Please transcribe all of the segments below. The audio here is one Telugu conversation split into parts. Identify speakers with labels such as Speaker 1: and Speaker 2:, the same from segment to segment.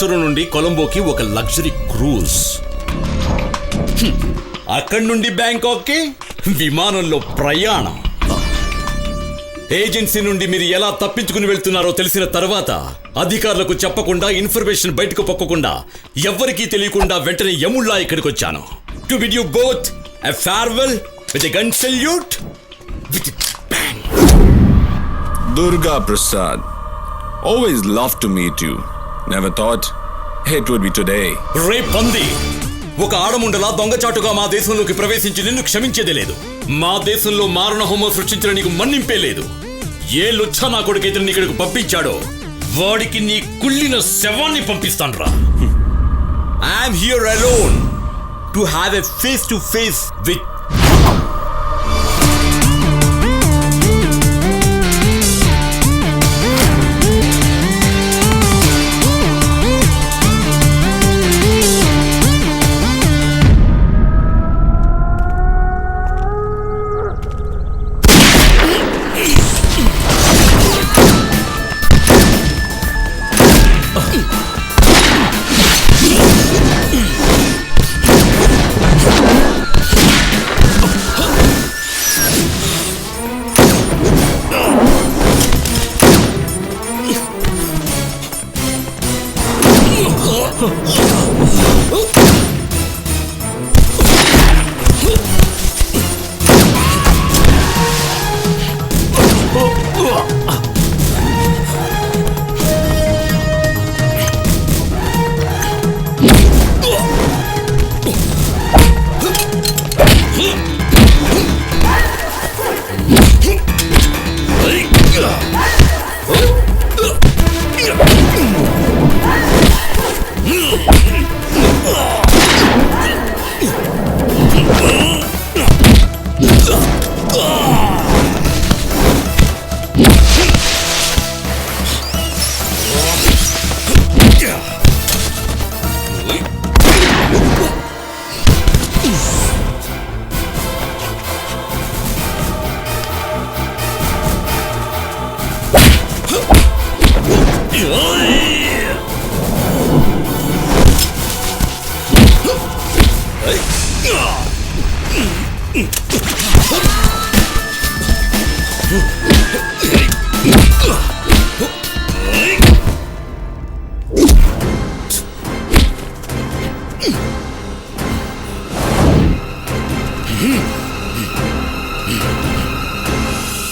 Speaker 1: రామేశ్వరం నుండి కొలంబోకి ఒక లగ్జరీ క్రూజ్. అక్కడి నుండి బ్యాంకాక్కి విమానంలో ప్రయాణం. ఏజెన్సీ నుండి మీరు ఎలా తప్పించుకుని వెళ్తున్నారో తెలిసిన తర్వాత అధికారులకు చెప్పకుండా, ఇన్ఫర్మేషన్ బయటకు పొక్కకుండా, ఎవ్వరికీ తెలియకుండా వెంటనే యముళ్ళా ఇక్కడికి వచ్చాను. To bid you both a farewell with a gun salute with a bang.
Speaker 2: Durga Prasad, always loved to meet you. Never thought it would be today.
Speaker 1: రే పంది, ఒక ఆడముండలా దొంగచాటుగా మా దేశంలోకి ప్రవేశించి నిన్ను క్షమించేదే లేదు. మా దేశంలో మారణ హోమం సృష్టించిన నీకు మన్నింపే లేదు. ఏ లుచ్చా నా కొడుకైతే నీ ఇక్కడికి పంపించాడో వాడికి నీ కుళ్ళిన శవాన్ని పంపిస్తాన్రా. I'm here alone to have a face to face with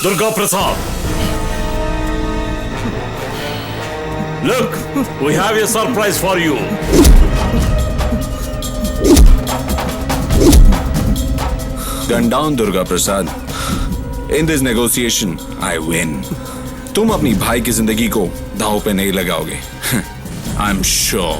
Speaker 1: Durga Prasad. Look, we have a surprise for you.
Speaker 2: Gun down, Durga Prasad. In this negotiation, I win. तुम अपनी भाई की जिंदगी को दांव पे नहीं लगाओगे. I'm sure.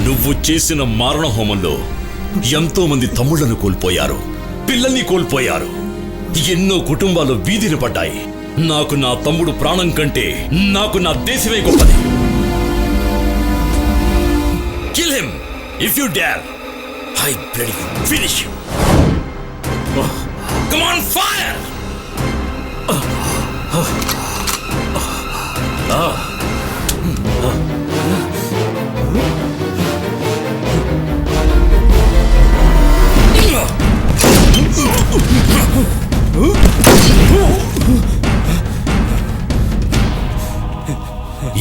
Speaker 1: నువ్వు చేసిన మారణ హోమంలో ఎంతో మంది తమ్ముళ్లను కోల్పోయారు, పిల్లల్ని కోల్పోయారు, ఎన్నో కుటుంబాలు వీధిని పడ్డాయి. నాకు నా తమ్ముడు ప్రాణం కంటే నాకు నా దేశమే గొప్పది. Kill him if you dare. I bloody finish you. Come on, fire!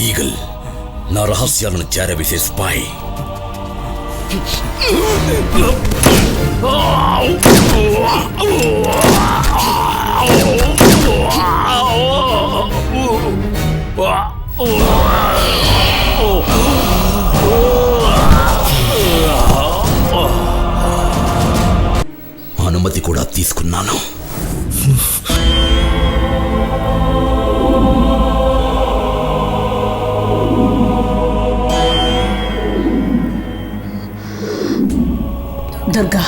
Speaker 1: Eagle నా రహస్యాలను చేరవేసే స్పై. అనుమతి కూడా తీసుకున్నాను.
Speaker 3: దుర్గా